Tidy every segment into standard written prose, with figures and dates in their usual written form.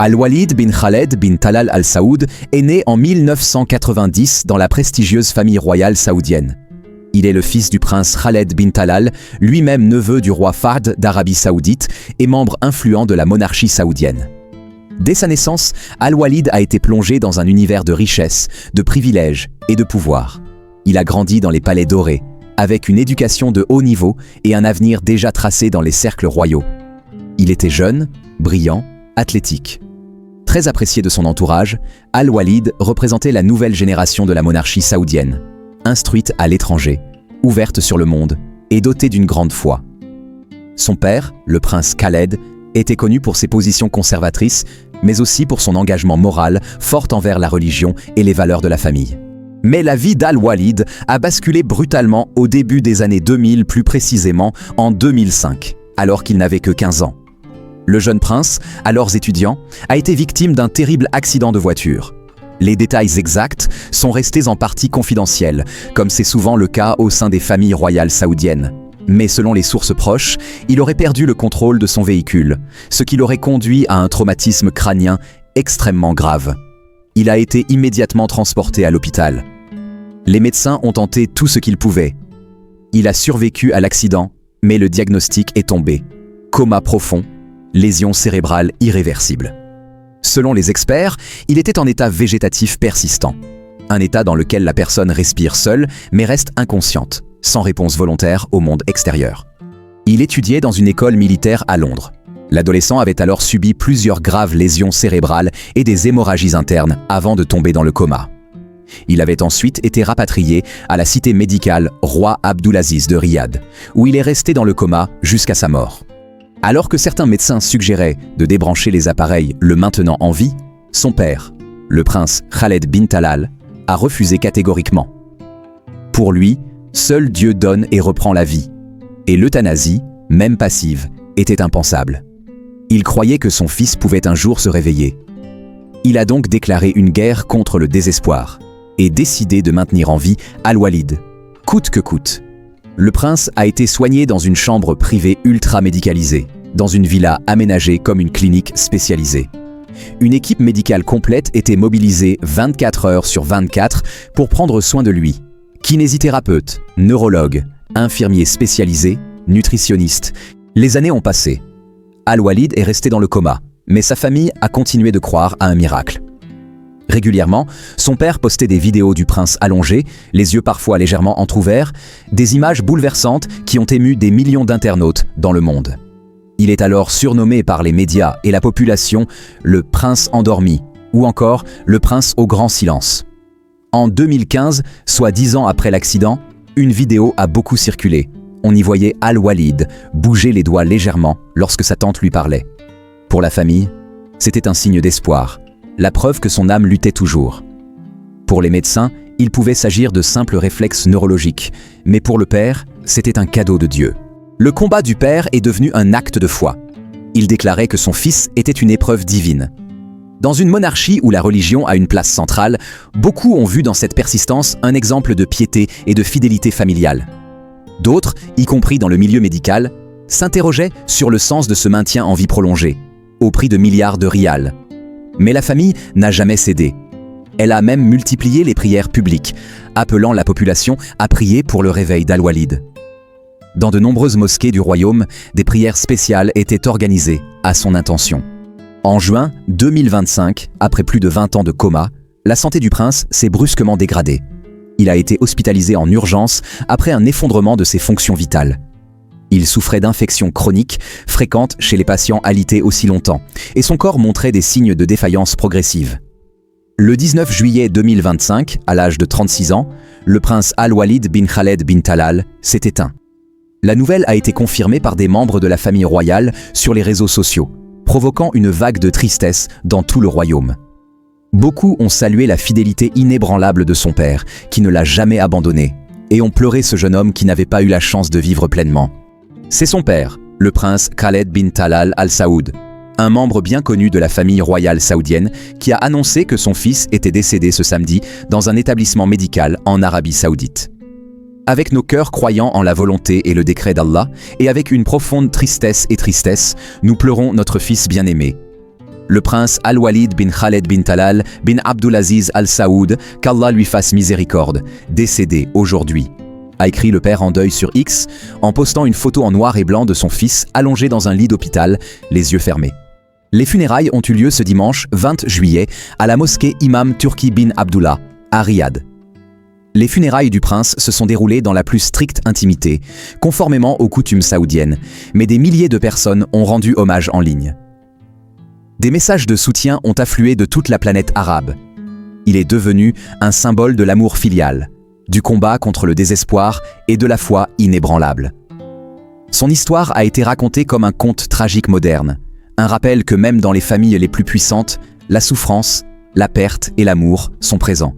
Al-Walid bin Khaled bin Talal Al Saoud est né en 1990 dans la prestigieuse famille royale saoudienne. Il est le fils du prince Khaled bin Talal, lui-même neveu du roi Fahd d'Arabie Saoudite et membre influent de la monarchie saoudienne. Dès sa naissance, Al-Walid a été plongé dans un univers de richesse, de privilèges et de pouvoir. Il a grandi dans les palais dorés, avec une éducation de haut niveau et un avenir déjà tracé dans les cercles royaux. Il était jeune, brillant, athlétique. Très apprécié de son entourage, Al-Walid représentait la nouvelle génération de la monarchie saoudienne, instruite à l'étranger, ouverte sur le monde et dotée d'une grande foi. Son père, le prince Khaled, était connu pour ses positions conservatrices, mais aussi pour son engagement moral fort envers la religion et les valeurs de la famille. Mais la vie d'Al-Walid a basculé brutalement au début des années 2000, plus précisément en 2005, alors qu'il n'avait que 15 ans. Le jeune prince, alors étudiant, a été victime d'un terrible accident de voiture. Les détails exacts sont restés en partie confidentiels, comme c'est souvent le cas au sein des familles royales saoudiennes. Mais selon les sources proches, il aurait perdu le contrôle de son véhicule, ce qui l'aurait conduit à un traumatisme crânien extrêmement grave. Il a été immédiatement transporté à l'hôpital. Les médecins ont tenté tout ce qu'ils pouvaient. Il a survécu à l'accident, mais le diagnostic est tombé. Coma profond, lésion cérébrale irréversible. Selon les experts, il était en état végétatif persistant. Un état dans lequel la personne respire seule, mais reste inconsciente, sans réponse volontaire au monde extérieur. Il étudiait dans une école militaire à Londres. L'adolescent avait alors subi plusieurs graves lésions cérébrales et des hémorragies internes avant de tomber dans le coma. Il avait ensuite été rapatrié à la cité médicale Roi Abdulaziz de Riyad, où il est resté dans le coma jusqu'à sa mort. Alors que certains médecins suggéraient de débrancher les appareils le maintenant en vie, son père, le prince Khaled bin Talal, a refusé catégoriquement. Pour lui, seul Dieu donne et reprend la vie, et l'euthanasie, même passive, était impensable. Il croyait que son fils pouvait un jour se réveiller. Il a donc déclaré une guerre contre le désespoir et décidé de maintenir en vie Al-Walid, coûte que coûte. Le prince a été soigné dans une chambre privée ultra médicalisée, dans une villa aménagée comme une clinique spécialisée. Une équipe médicale complète était mobilisée 24 heures sur 24 pour prendre soin de lui. Kinésithérapeute, neurologue, infirmier spécialisé, nutritionniste. Les années ont passé. Al-Walid est resté dans le coma, mais sa famille a continué de croire à un miracle. Régulièrement, son père postait des vidéos du prince allongé, les yeux parfois légèrement entr'ouverts, des images bouleversantes qui ont ému des millions d'internautes dans le monde. Il est alors surnommé par les médias et la population le prince endormi, ou encore le prince au grand silence. En 2015, soit 10 ans après l'accident, une vidéo a beaucoup circulé. On y voyait Al-Walid bouger les doigts légèrement lorsque sa tante lui parlait. Pour la famille, c'était un signe d'espoir, la preuve que son âme luttait toujours. Pour les médecins, il pouvait s'agir de simples réflexes neurologiques, mais pour le père, c'était un cadeau de Dieu. Le combat du père est devenu un acte de foi. Il déclarait que son fils était une épreuve divine. Dans une monarchie où la religion a une place centrale, beaucoup ont vu dans cette persistance un exemple de piété et de fidélité familiale. D'autres, y compris dans le milieu médical, s'interrogeaient sur le sens de ce maintien en vie prolongée, au prix de milliards de rials. Mais la famille n'a jamais cédé. Elle a même multiplié les prières publiques, appelant la population à prier pour le réveil d'Al-Walid. Dans de nombreuses mosquées du royaume, des prières spéciales étaient organisées à son intention. En juin 2025, après plus de 20 ans de coma, la santé du prince s'est brusquement dégradée. Il a été hospitalisé en urgence après un effondrement de ses fonctions vitales. Il souffrait d'infections chroniques, fréquentes chez les patients alités aussi longtemps, et son corps montrait des signes de défaillance progressive. Le 19 juillet 2025, à l'âge de 36 ans, le prince Al-Walid bin Khaled bin Talal s'est éteint. La nouvelle a été confirmée par des membres de la famille royale sur les réseaux sociaux, provoquant une vague de tristesse dans tout le royaume. Beaucoup ont salué la fidélité inébranlable de son père, qui ne l'a jamais abandonné, et ont pleuré ce jeune homme qui n'avait pas eu la chance de vivre pleinement. C'est son père, le prince Khaled bin Talal Al Saoud, un membre bien connu de la famille royale saoudienne, qui a annoncé que son fils était décédé ce samedi dans un établissement médical en Arabie Saoudite. Avec nos cœurs croyants en la volonté et le décret d'Allah, et avec une profonde tristesse, nous pleurons notre fils bien-aimé. le prince Al-Walid bin Khaled bin Talal bin Abdulaziz Al Saoud, qu'Allah lui fasse miséricorde, décédé aujourd'hui, a écrit le père en deuil sur X en postant une photo en noir et blanc de son fils allongé dans un lit d'hôpital, les yeux fermés. Les funérailles ont eu lieu ce dimanche 20 juillet à la mosquée Imam Turki bin Abdullah, à Riyad. Les funérailles du prince se sont déroulées dans la plus stricte intimité, conformément aux coutumes saoudiennes, mais des milliers de personnes ont rendu hommage en ligne. Des messages de soutien ont afflué de toute la planète arabe. Il est devenu un symbole de l'amour filial, du combat contre le désespoir et de la foi inébranlable. Son histoire a été racontée comme un conte tragique moderne, un rappel que même dans les familles les plus puissantes, la souffrance, la perte et l'amour sont présents.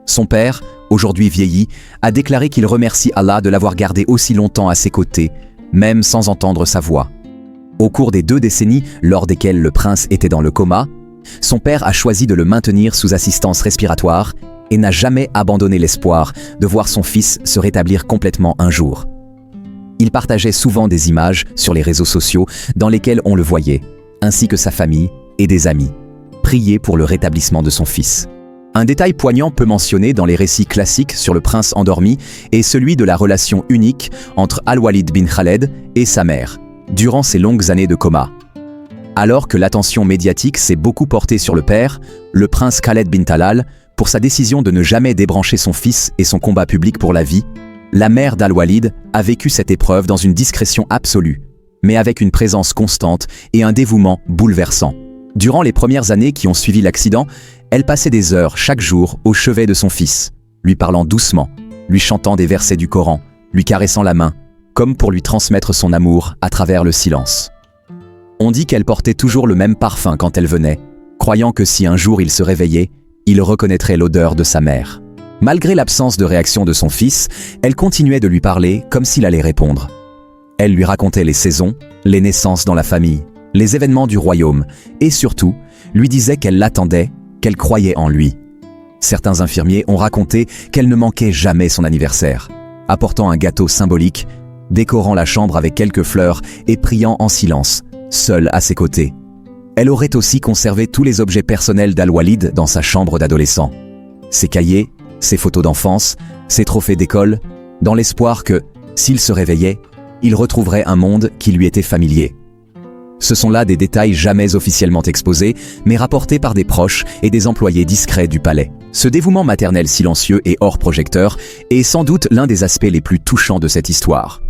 Son père, aujourd'hui vieilli, a déclaré qu'il remercie Allah de l'avoir gardé aussi longtemps à ses côtés, même sans entendre sa voix. Au cours des 2 décennies lors desquelles le prince était dans le coma, son père a choisi de le maintenir sous assistance respiratoire et n'a jamais abandonné l'espoir de voir son fils se rétablir complètement un jour. Il partageait souvent des images sur les réseaux sociaux dans lesquelles on le voyait, ainsi que sa famille et des amis, prier pour le rétablissement de son fils. Un détail poignant peu mentionné dans les récits classiques sur le prince endormi est celui de la relation unique entre Al-Walid bin Khaled et sa mère, durant ses longues années de coma. Alors que l'attention médiatique s'est beaucoup portée sur le père, le prince Khaled bin Talal, pour sa décision de ne jamais débrancher son fils et son combat public pour la vie, la mère d'Al-Walid a vécu cette épreuve dans une discrétion absolue, mais avec une présence constante et un dévouement bouleversant. Durant les premières années qui ont suivi l'accident, elle passait des heures chaque jour au chevet de son fils, lui parlant doucement, lui chantant des versets du Coran, lui caressant la main, comme pour lui transmettre son amour à travers le silence. On dit qu'elle portait toujours le même parfum quand elle venait, croyant que si un jour il se réveillait, il reconnaîtrait l'odeur de sa mère. Malgré l'absence de réaction de son fils, elle continuait de lui parler comme s'il allait répondre. Elle lui racontait les saisons, les naissances dans la famille, les événements du royaume, et surtout, lui disait qu'elle l'attendait, qu'elle croyait en lui. Certains infirmiers ont raconté qu'elle ne manquait jamais son anniversaire, apportant un gâteau symbolique, décorant la chambre avec quelques fleurs et priant en silence, seule à ses côtés. Elle aurait aussi conservé tous les objets personnels d'Al-Walid dans sa chambre d'adolescent. Ses cahiers, ses photos d'enfance, ses trophées d'école, dans l'espoir que, s'il se réveillait, il retrouverait un monde qui lui était familier. Ce sont là des détails jamais officiellement exposés, mais rapportés par des proches et des employés discrets du palais. Ce dévouement maternel silencieux et hors projecteur est sans doute l'un des aspects les plus touchants de cette histoire.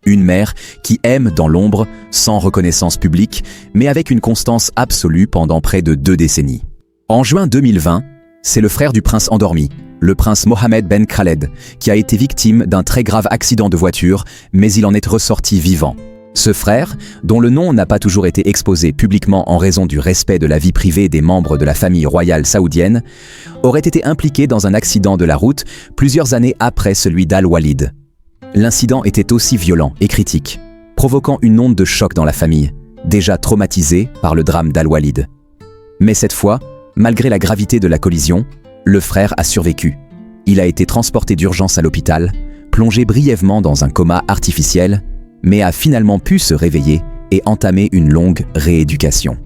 Une mère qui aime dans l'ombre, sans reconnaissance publique, mais avec une constance absolue pendant près de 2 décennies. En juin 2020, c'est le frère du prince endormi, le prince Mohammed Ben Khaled, qui a été victime d'un très grave accident de voiture, mais il en est ressorti vivant. Ce frère, dont le nom n'a pas toujours été exposé publiquement en raison du respect de la vie privée des membres de la famille royale saoudienne, aurait été impliqué dans un accident de la route plusieurs années après celui d'Al-Walid. L'incident était aussi violent et critique, provoquant une onde de choc dans la famille, déjà traumatisée par le drame d'Al-Walid. Mais cette fois, malgré la gravité de la collision, le frère a survécu. Il a été transporté d'urgence à l'hôpital, plongé brièvement dans un coma artificiel, mais a finalement pu se réveiller et entamer une longue rééducation.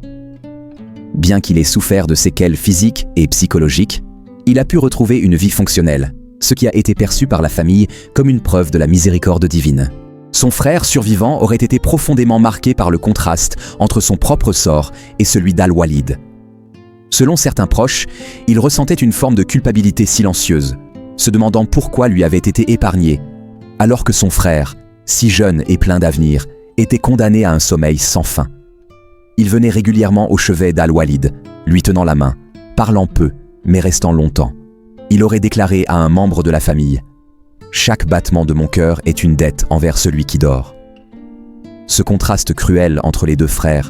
Bien qu'il ait souffert de séquelles physiques et psychologiques, il a pu retrouver une vie fonctionnelle, ce qui a été perçu par la famille comme une preuve de la miséricorde divine. Son frère survivant aurait été profondément marqué par le contraste entre son propre sort et celui d'Al-Walid. Selon certains proches, il ressentait une forme de culpabilité silencieuse, se demandant pourquoi lui avait été épargné, alors que son frère, si jeune et plein d'avenir, était condamné à un sommeil sans fin. Il venait régulièrement au chevet d'Al-Walid, lui tenant la main, parlant peu, mais restant longtemps. Il aurait déclaré à un membre de la famille « Chaque battement de mon cœur est une dette envers celui qui dort ». Ce contraste cruel entre les 2 frères,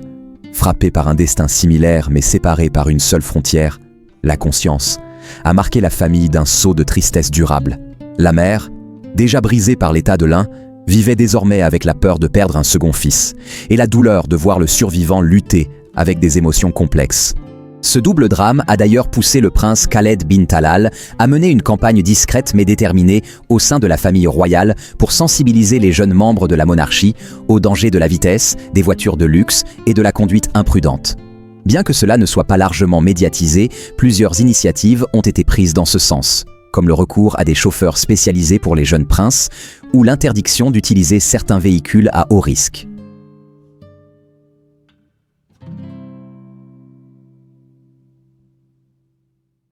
frappés par un destin similaire mais séparés par une seule frontière, la conscience, a marqué la famille d'un sceau de tristesse durable. La mère, déjà brisée par l'état de l'un, vivait désormais avec la peur de perdre un second fils et la douleur de voir le survivant lutter avec des émotions complexes. Ce double drame a d'ailleurs poussé le prince Khaled bin Talal à mener une campagne discrète mais déterminée au sein de la famille royale pour sensibiliser les jeunes membres de la monarchie aux dangers de la vitesse, des voitures de luxe et de la conduite imprudente. Bien que cela ne soit pas largement médiatisé, plusieurs initiatives ont été prises dans ce sens, comme le recours à des chauffeurs spécialisés pour les jeunes princes ou l'interdiction d'utiliser certains véhicules à haut risque.